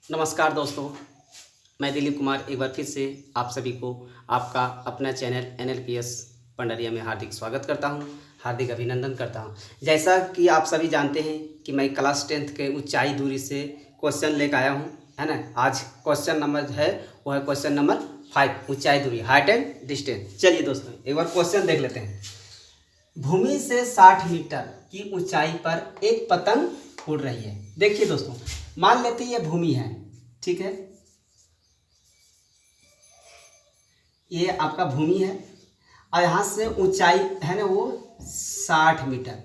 नमस्कार दोस्तों, मैं दिलीप कुमार एक बार फिर से आप सभी को आपका अपना चैनल NLPS पंडरिया में हार्दिक स्वागत करता हूं, हार्दिक अभिनंदन करता हूं। जैसा कि आप सभी जानते हैं कि मैं क्लास 10th के ऊंचाई दूरी से क्वेश्चन लेकर आया हूं, है ना। आज क्वेश्चन नंबर है वो है क्वेश्चन नंबर 5, ऊंचाई दूरी, हाइट एंड डिस्टेंस। चलिए दोस्तों एक बार क्वेश्चन देख लेते हैं। भूमि से 60 मीटर की ऊंचाई पर एक पतंग उड़ रही है। देखिए दोस्तों, मान लेते हैं ये भूमि है, ठीक है, ये आपका भूमि है और यहाँ से ऊंचाई है ना वो 60 मीटर।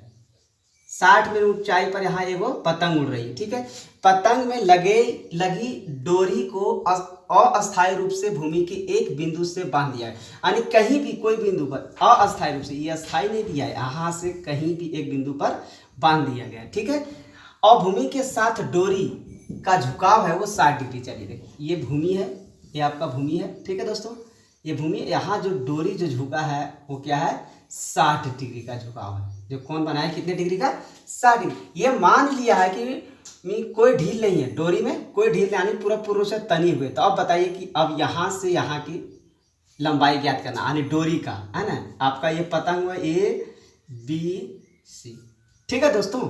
60 मीटर ऊंचाई पर यहाँ एक वो पतंग उड़ रही है, ठीक है। पतंग में लगी डोरी को अस्थायी रूप से भूमि के एक बिंदु से बांध दिया है, यानी कहीं भी कोई बिंदु पर अस्थायी रूप से, ये अस्थायी नहीं दिया है, यहाँ से कहीं भी एक बिंदु पर बांध दिया गया है, ठीक है। और भूमि के साथ डोरी का झुकाव है वो 60 डिग्री। चलिए देखो, ये भूमि है, ये आपका भूमि है, ठीक है दोस्तों। ये भूमि, यहाँ जो डोरी जो झुका है वो क्या है, 60 डिग्री का झुकाव है। जो कौन बनाया, कितने डिग्री का, 60 डिग्री। ये मान लिया है कि कोई ढील नहीं है, डोरी में कोई ढील नहीं, यानी पूरा पूर्व से तनी हुए। तो अब बताइए कि अब यहाँ से यहाँ की लंबाई ज्ञात करना, यानी डोरी का, है ना। आपका ये पतंग हुआ ABC, ठीक है दोस्तों।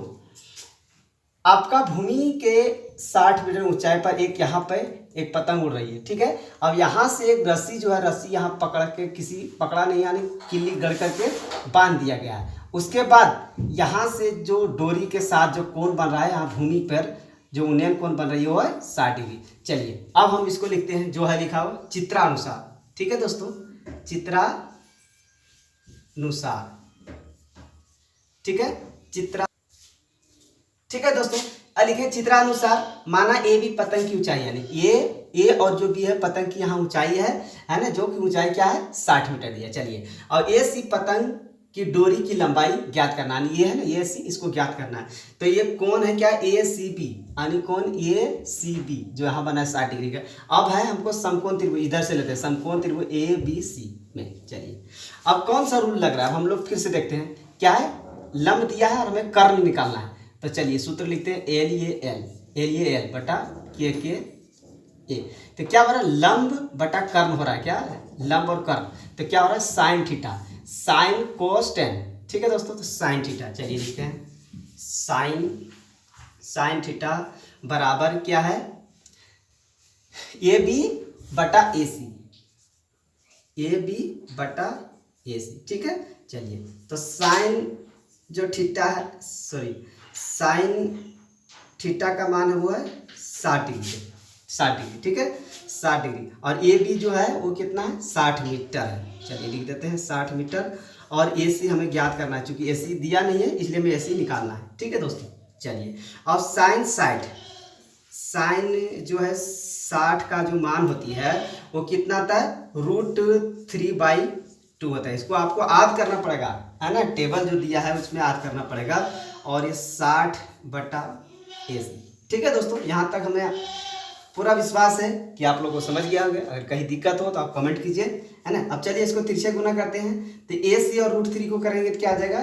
आपका भूमि के 60 मीटर ऊंचाई पर एक यहाँ पे एक पतंग उड़ रही है, ठीक है। अब यहाँ से एक रस्सी जो है, रस्सी यहाँ पकड़ के, किसी पकड़ा नहीं यानी किल्ली गड़ करके बांध दिया गया है। उसके बाद यहाँ से जो डोरी के साथ जो कोण बन रहा है, यहाँ भूमि पर जो उन्नयन कोण बन रही है वो है 60 डिग्री। चलिए अब हम इसको लिखते हैं, जो है लिखा हुआ चित्रानुसार, ठीक है दोस्तों, चित्रानुसार, ठीक है, ठीक है दोस्तों। अब लिखे चित्रानुसार, माना ए बी पतंग की ऊंचाई, यानी ए और जो बी है पतंग की यहाँ ऊंचाई है ना, जो कि ऊंचाई क्या है, 60 मीटर दिया। चलिए, और ए सी पतंग की डोरी की लंबाई ज्ञात करना, यानी ये है ना ए सी, इसको ज्ञात करना है। तो ये कौन है क्या, ACB, यानी कौन ACB जो यहाँ बना है 60 डिग्री का। अब है हमको समकोण त्रिभुज, इधर से लेते हैं समकोण त्रिभुज ABC में। चलिए अब कौन सा रूल लग रहा है, हम लोग फिर से देखते हैं। क्या है, लंब दिया है और हमें कर्ण निकालना है। तो चलिए सूत्र लिखते हैं, LAL बटा KA। तो क्या हो रहा है, लंब बटा कर्ण हो रहा है, क्या लंब और कर्ण। तो क्या हो रहा है, sine theta, sine cos ten, ठीक है दोस्तों। तो साइन थीटा, चलिए लिखते हैं, साइन थीटा बराबर क्या है, AB बटा AC, AB बटा AC, ठीक है। चलिए तो साइन जो थीटा है, साइन थीटा का मान है वो है 60 डिग्री, ठीक है, 60 डिग्री। और AB जो है वो कितना है, 60 मीटर है। चलिए लिख देते हैं 60 मीटर। और AC हमें ज्ञात करना है, चूंकि AC दिया नहीं है इसलिए हमें AC निकालना है, ठीक है दोस्तों। चलिए, और साइन जो है 60 का जो मान होती है वो कितना आता है, √3/2 होता है। इसको आपको याद करना पड़ेगा, है ना, टेबल जो दिया है उसमें याद करना पड़ेगा। और ये 60 बटा AC, ठीक है दोस्तों। यहाँ तक हमें पूरा विश्वास है कि आप लोगों को समझ गया होगा। अगर कहीं दिक्कत हो तो आप कमेंट कीजिए, है ना। अब चलिए इसको तिरछे गुना करते हैं। तो AC और √3 को करेंगे तो क्या आ जाएगा,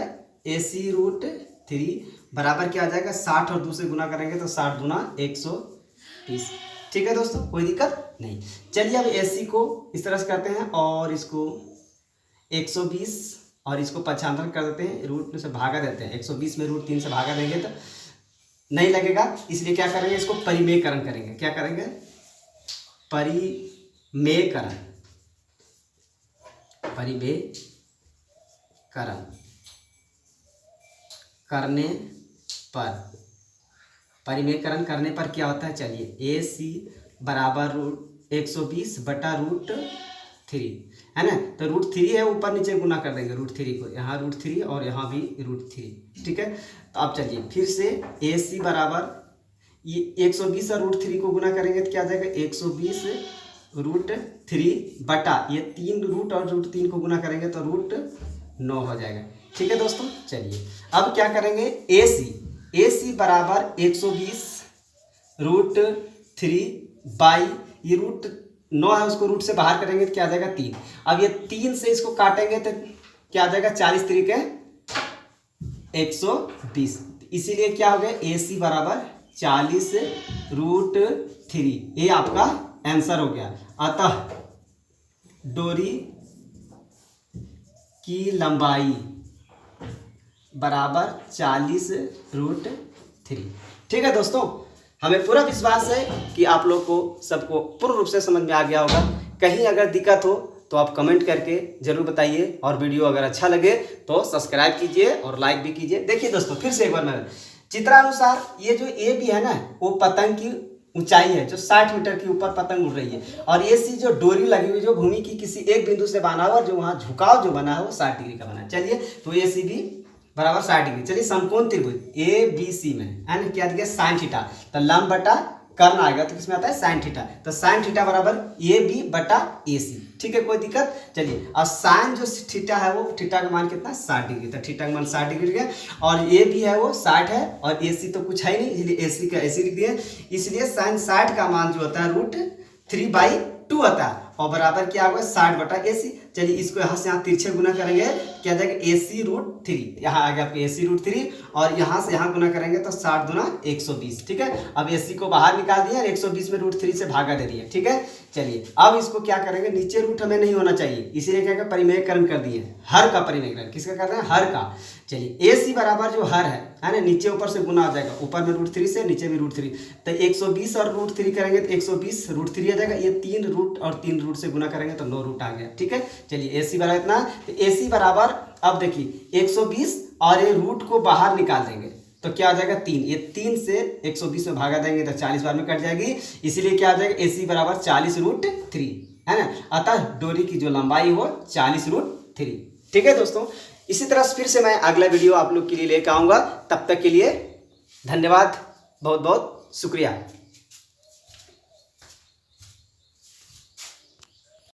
AC √3 बराबर क्या आ जाएगा, 60 और 2 से गुना करेंगे तो 60 दूना 120, ठीक है दोस्तों, कोई दिक्कत नहीं। चलिए अब AC को इस तरह से करते हैं और इसको 120 और इसको 95 कर देते हैं, रूट से भागा देते हैं। 120 में √3 से भागा देंगे तो नहीं लगेगा, इसलिए क्या करेंगे, इसको परिमेयकरण करेंगे। क्या करेंगे, परिमेयकरण परिमेयकरण करने पर क्या होता है, चलिए AC बराबर 120 बटा √3, है ना। तो √3 है, ऊपर नीचे गुना कर देंगे √3 को, यहाँ √3 और यहाँ भी √3, ठीक है। तो अब चलिए फिर से AC बराबर ये 120 और √3 को गुना करेंगे तो क्या आ जाएगा, 120 √3 बटा ये 3 रूट और √3 को गुना करेंगे तो √9 हो जाएगा, ठीक है दोस्तों। चलिए अब क्या करेंगे, AC बराबर 120 √3 बाई ये √9 है, उसको रूट से बाहर करेंगे तो क्या आ जाएगा, 3। अब ये 3 से इसको काटेंगे तो क्या आ जाएगा, 40 3 के 120। इसीलिए क्या हो गया, AC बराबर 40√3, ये आपका आंसर हो गया। अतः डोरी की लंबाई बराबर 40√3। ठीक है दोस्तों, हमें पूरा विश्वास है कि आप लोग को सबको पूर्ण रूप से समझ में आ गया होगा। कहीं अगर दिक्कत हो तो आप कमेंट करके जरूर बताइए, और वीडियो अगर अच्छा लगे तो सब्सक्राइब कीजिए और लाइक भी कीजिए। देखिए दोस्तों, फिर से एक बार मैं चित्रानुसार ये जो ए बी है ना, वो पतंग की ऊंचाई है जो 60 मीटर के ऊपर पतंग उड़ रही है, और ये सी जो डोरी लगी हुई जो भूमि की किसी एक बिंदु से बना हुआ, जो वहां झुकाव जो बना है वो 60 डिग्री का बना है। चलिए, तो ए सी बी बराबर 60 डिग्री। चलिए, समकोण त्रिभुज ए बी सी में है ना क्या दिया, साइन थीटा, तो लंब बटा कर्ण आएगा तो किसमें आता है, साइन थीटा, तो साइन थीटा बराबर ए बी बटा ए सी। ठीक है, कोई दिक्कत। चलिए, अब साइन जो थीटा है वो थीटा का मान कितना, 60 डिग्री, तो थीटा का मान 60 डिग्री है, और ए बी है वो 60 है, और ए सी तो कुछ है नहीं, इसलिए ए सी का ऐसे लिख दिए। इसलिए साइन 60 का मान जो होता है √3/2 आता है, और बराबर क्या होगा, 60 बटा ए सी। चलिए, इसको यहाँ से यहाँ तिरछे गुना करेंगे, क्या जाएगा, AC√3, यहाँ आ गया आपको AC√3, और यहाँ से यहाँ गुना करेंगे तो 60 दूना 120। ठीक है, अब AC को बाहर निकाल दिया और 120 में √3 से भागा दे दिया। ठीक है, चलिए अब इसको क्या करेंगे, नीचे रूट हमें नहीं होना चाहिए, इसीलिए क्या परिमेयकरण कर दिए, हर का परिमेयकरण। किसका कर रहे हैं, हर का। चलिए, AC बराबर जो हर है ना, नीचे ऊपर से गुना हो जाएगा, ऊपर में √3 से, नीचे में √3, तो 120 और √3 करेंगे तो 120 √3 आ जाएगा, ये 3 रूट और 3 रूट से गुना करेंगे तो 9 रूट आ गया। ठीक है, चलिए AC बराबर इतना, तो AC बराबर, अब देखिए 120 और ये रूट को बाहर निकाल देंगे तो क्या आ जाएगा, 3, ये 3 से 120 में भागा देंगे तो 40 बार में कट जाएगी, इसीलिए क्या आ जाएगा, AC बराबर 40√3 है ना। अतः डोरी की जो लंबाई हो 40√3। ठीक है दोस्तों, इसी तरह फिर से मैं अगला वीडियो आप लोग के लिए लेकर आऊँगा। तब तक के लिए धन्यवाद, बहुत बहुत शुक्रिया।